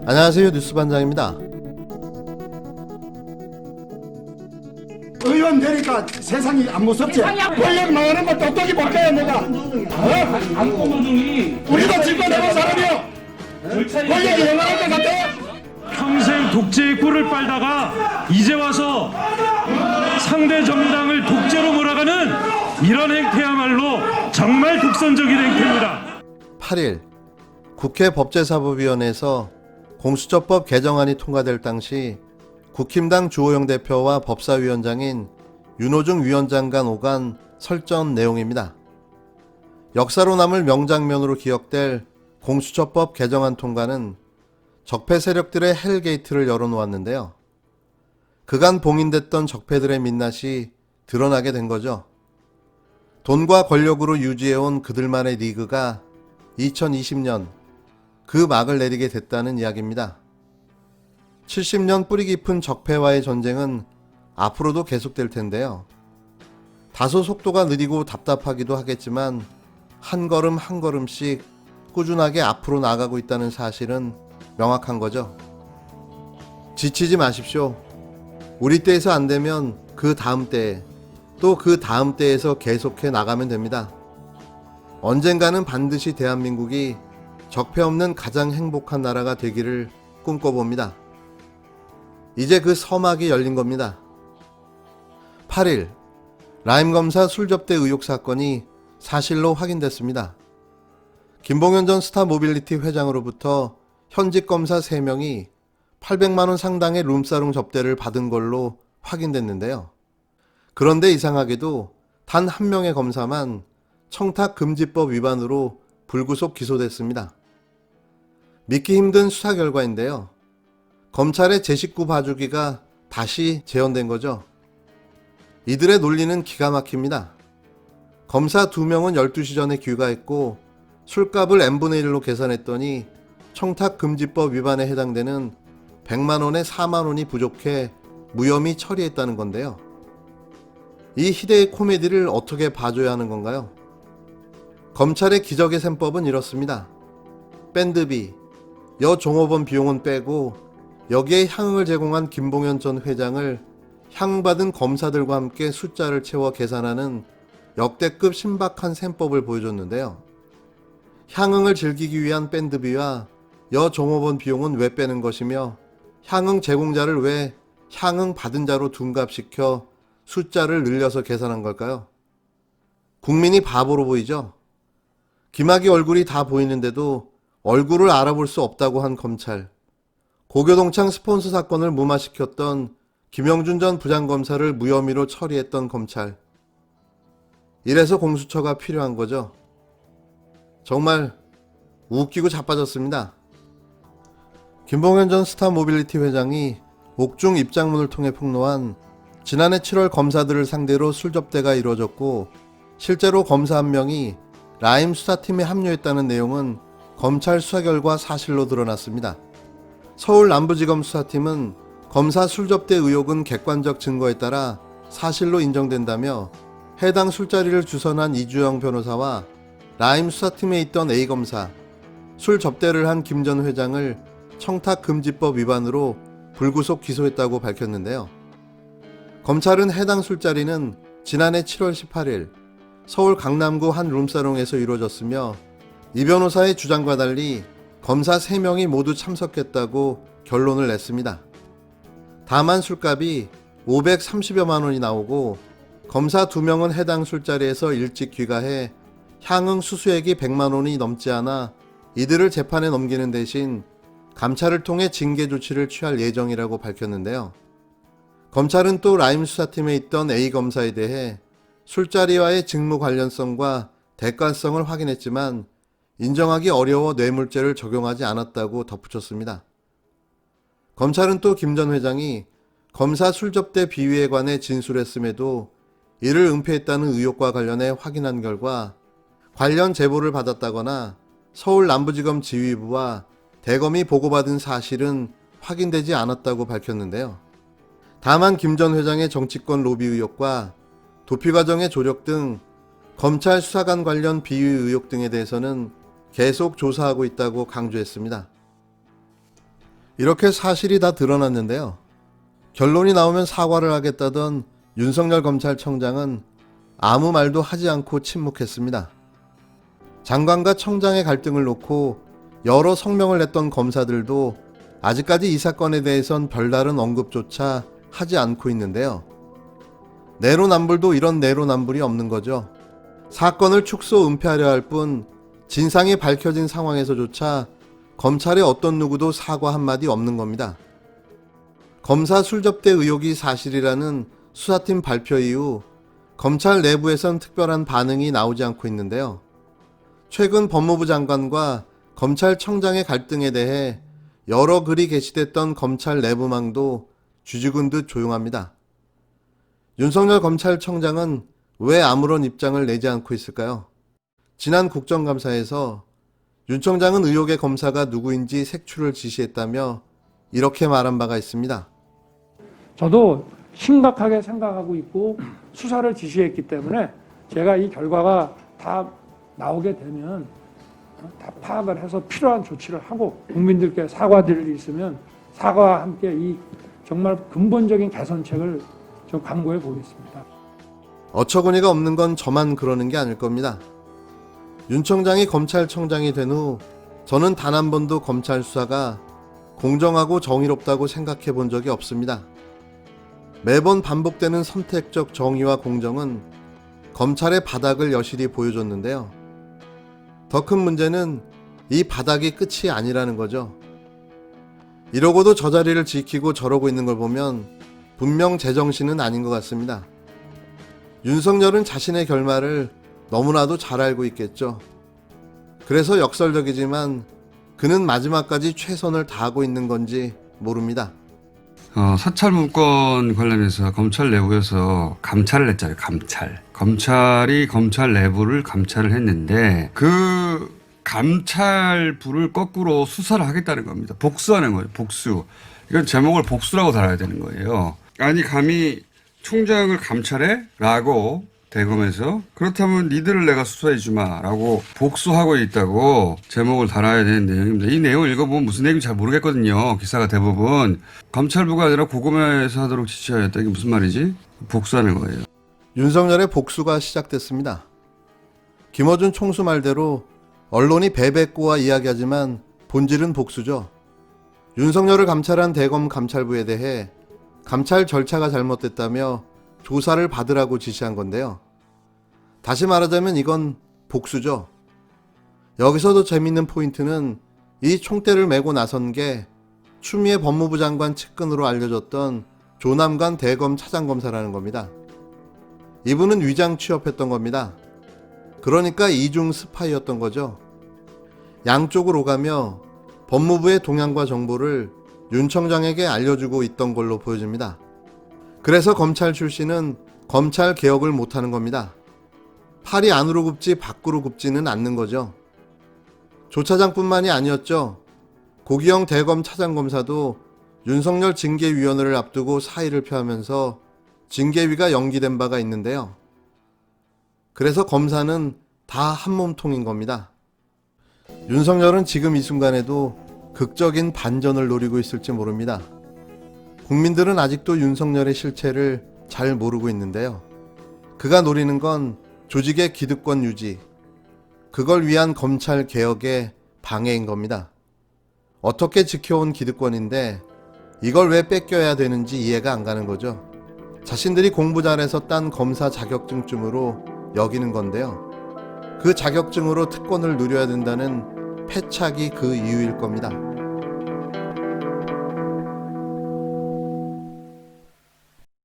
안녕하세요. 뉴스반장입니다. 의원 되니까 세상이 안 무섭지? 권력 나오는 거 똑똑히 볼까요, 내가? 안고노동이 우리가 집권해본 사람이요! 권력이 행할 것 같아? 평생 독재의 꿀을 빨다가 이제 와서 상대 정당을 독재로 몰아가는 이런 행태야말로 정말 독선적인 행태입니다. 8일 국회 법제사법위원회에서 공수처법 개정안이 통과될 당시 국힘당 주호영 대표와 법사위원장인 윤호중 위원장 간 오간 설전 내용입니다. 역사로 남을 명장면으로 기억될 공수처법 개정안 통과는 적폐 세력들의 헬게이트를 열어놓았는데요. 그간 봉인됐던 적폐들의 민낯이 드러나게 된 거죠. 돈과 권력으로 유지해온 그들만의 리그가 2020년 그 막을 내리게 됐다는 이야기입니다. 70년 뿌리 깊은 적폐와의 전쟁은 앞으로도 계속될 텐데요. 다소 속도가 느리고 답답하기도 하겠지만 한 걸음 한 걸음씩 꾸준하게 앞으로 나가고 있다는 사실은 명확한 거죠. 지치지 마십시오. 우리 때에서 안 되면 그 다음 때에 또 그 다음 때에서 계속해 나가면 됩니다. 언젠가는 반드시 대한민국이 적폐 없는 가장 행복한 나라가 되기를 꿈꿔봅니다. 이제 그 서막이 열린 겁니다. 8일 라임 검사 술 접대 의혹 사건이 사실로 확인됐습니다. 김봉현 전 스타모빌리티 회장으로부터 현직 검사 3명이 800만원 상당의 룸사롱 접대를 받은 걸로 확인됐는데요. 그런데 이상하게도 단 한 명의 검사만 청탁금지법 위반으로 불구속 기소됐습니다. 믿기 힘든 수사 결과인데요. 검찰의 제 식구 봐주기가 다시 재현된 거죠. 이들의 논리는 기가 막힙니다. 검사 2명은 12시 전에 귀가했고 술값을 n분의 1로 계산했더니 청탁금지법 위반에 해당되는 100만원에 4만원이 부족해 무혐의 처리했다는 건데요. 이 희대의 코미디를 어떻게 봐줘야 하는 건가요? 검찰의 기적의 셈법은 이렇습니다. 밴드비, 여종업원 비용은 빼고 여기에 향응을 제공한 김봉현 전 회장을 향받은 검사들과 함께 숫자를 채워 계산하는 역대급 신박한 셈법을 보여줬는데요. 향응을 즐기기 위한 밴드비와 여종업원 비용은 왜 빼는 것이며 향응 제공자를 왜 향응 받은 자로 둔갑시켜 숫자를 늘려서 계산한 걸까요? 국민이 바보로 보이죠? 김학의 얼굴이 다 보이는데도 얼굴을 알아볼 수 없다고 한 검찰, 고교동창 스폰서 사건을 무마시켰던 김영준 전 부장검사를 무혐의로 처리했던 검찰, 이래서 공수처가 필요한 거죠. 정말 웃기고 자빠졌습니다. 김봉현 전 스타모빌리티 회장이 옥중 입장문을 통해 폭로한 지난해 7월 검사들을 상대로 술접대가 이루어졌고 실제로 검사 한 명이 라임 수사팀에 합류했다는 내용은 검찰 수사 결과 사실로 드러났습니다. 서울 남부지검 수사팀은 검사 술접대 의혹은 객관적 증거에 따라 사실로 인정된다며 해당 술자리를 주선한 이주영 변호사와 라임 수사팀에 있던 A검사, 술 접대를 한 김 전 회장을 청탁금지법 위반으로 불구속 기소했다고 밝혔는데요. 검찰은 해당 술자리는 지난해 7월 18일 서울 강남구 한 룸사롱에서 이루어졌으며 이 변호사의 주장과 달리 검사 3명이 모두 참석했다고 결론을 냈습니다. 다만 술값이 530여만 원이 나오고 검사 2명은 해당 술자리에서 일찍 귀가해 향응 수수액이 100만 원이 넘지 않아 이들을 재판에 넘기는 대신 감찰을 통해 징계 조치를 취할 예정이라고 밝혔는데요. 검찰은 또 라임 수사팀에 있던 A검사에 대해 술자리와의 직무 관련성과 대가성을 확인했지만 인정하기 어려워 뇌물죄를 적용하지 않았다고 덧붙였습니다. 검찰은 또 김 전 회장이 검사 술접대 비위에 관해 진술했음에도 이를 은폐했다는 의혹과 관련해 확인한 결과 관련 제보를 받았다거나 서울 남부지검 지휘부와 대검이 보고받은 사실은 확인되지 않았다고 밝혔는데요. 다만 김 전 회장의 정치권 로비 의혹과 도피 과정의 조력 등 검찰 수사관 관련 비위 의혹 등에 대해서는 계속 조사하고 있다고 강조했습니다. 이렇게 사실이 다 드러났는데요. 결론이 나오면 사과를 하겠다던 윤석열 검찰청장은 아무 말도 하지 않고 침묵했습니다. 장관과 청장의 갈등을 놓고 여러 성명을 냈던 검사들도 아직까지 이 사건에 대해선 별다른 언급조차 하지 않고 있는데요. 내로남불도 이런 내로남불이 없는 거죠. 사건을 축소 은폐하려 할 뿐 진상이 밝혀진 상황에서조차 검찰의 어떤 누구도 사과 한마디 없는 겁니다. 검사 술접대 의혹이 사실이라는 수사팀 발표 이후 검찰 내부에선 특별한 반응이 나오지 않고 있는데요. 최근 법무부 장관과 검찰청장의 갈등에 대해 여러 글이 게시됐던 검찰 내부망도 쥐죽은 듯 조용합니다. 윤석열 검찰청장은 왜 아무런 입장을 내지 않고 있을까요? 지난 국정감사에서 윤 청장은 의혹의 검사가 누구인지 색출을 지시했다며 이렇게 말한 바가 있습니다. 저도 심각하게 생각하고 있고 수사를 지시했기 때문에 제가 이 결과가 다 나오게 되면 다 파악을 해서 필요한 조치를 하고 국민들께 사과드릴 일 있으면 사과와 함께 이 정말 근본적인 개선책을 좀 강구해 보겠습니다. 어처구니가 없는 건 저만 그러는 게 아닐 겁니다. 윤 청장이 검찰청장이 된 후 저는 단 한 번도 검찰 수사가 공정하고 정의롭다고 생각해 본 적이 없습니다. 매번 반복되는 선택적 정의와 공정은 검찰의 바닥을 여실히 보여줬는데요. 더 큰 문제는 이 바닥이 끝이 아니라는 거죠. 이러고도 저 자리를 지키고 저러고 있는 걸 보면 분명 제정신은 아닌 것 같습니다. 윤석열은 자신의 결말을 너무나도 잘 알고 있겠죠. 그래서 역설적이지만 그는 마지막까지 최선을 다하고 있는 건지 모릅니다. 사찰 문건 관련해서 검찰 내부에서 감찰을 했잖아요. 검찰이 검찰 내부를 감찰을 했는데 그 감찰부를 거꾸로 수사를 하겠다는 겁니다. 복수하는 거예요. 복수. 이건 제목을 복수라고 달아야 되는 거예요. 아니 감히 총장을 감찰해? 라고 대검에서 그렇다면 니들을 내가 수사해 주마 라고 복수하고 있다고 제목을 달아야 되는 내용입니다. 이 내용을 읽어보면 무슨 내용인지 잘 모르겠거든요. 기사가 대부분 검찰부가 아니라 고검에서 하도록 지시하였다. 이게 무슨 말이지? 복수하는 거예요. 윤석열의 복수가 시작됐습니다. 김어준 총수 말대로 언론이 베베꼬아 이야기하지만 본질은 복수죠. 윤석열을 감찰한 대검 감찰부에 대해 감찰 절차가 잘못됐다며 조사를 받으라고 지시한 건데요. 다시 말하자면 이건 복수죠. 여기서도 재밌는 포인트는 이 총대를 메고 나선 게 추미애 법무부 장관 측근으로 알려졌던 조남관 대검 차장검사라는 겁니다. 이분은 위장 취업했던 겁니다. 그러니까 이중 스파이였던 거죠. 양쪽으로 가며 법무부의 동향과 정보를 윤 청장에게 알려주고 있던 걸로 보여집니다. 그래서 검찰 출신은 검찰 개혁을 못하는 겁니다. 팔이 안으로 굽지 밖으로 굽지는 않는 거죠. 조 차장뿐만이 아니었죠. 고기영 대검 차장검사도 윤석열 징계위원회를 앞두고 사의를 표하면서 징계위가 연기된 바가 있는데요. 그래서 검사는 다 한몸통인 겁니다. 윤석열은 지금 이 순간에도 극적인 반전을 노리고 있을지 모릅니다. 국민들은 아직도 윤석열의 실체를 잘 모르고 있는데요. 그가 노리는 건 조직의 기득권 유지, 그걸 위한 검찰 개혁의 방해인 겁니다. 어떻게 지켜온 기득권인데 이걸 왜 뺏겨야 되는지 이해가 안 가는 거죠. 자신들이 공부 잘해서 딴 검사 자격증쯤으로 여기는 건데요. 그 자격증으로 특권을 누려야 된다는 패착이 그 이유일 겁니다.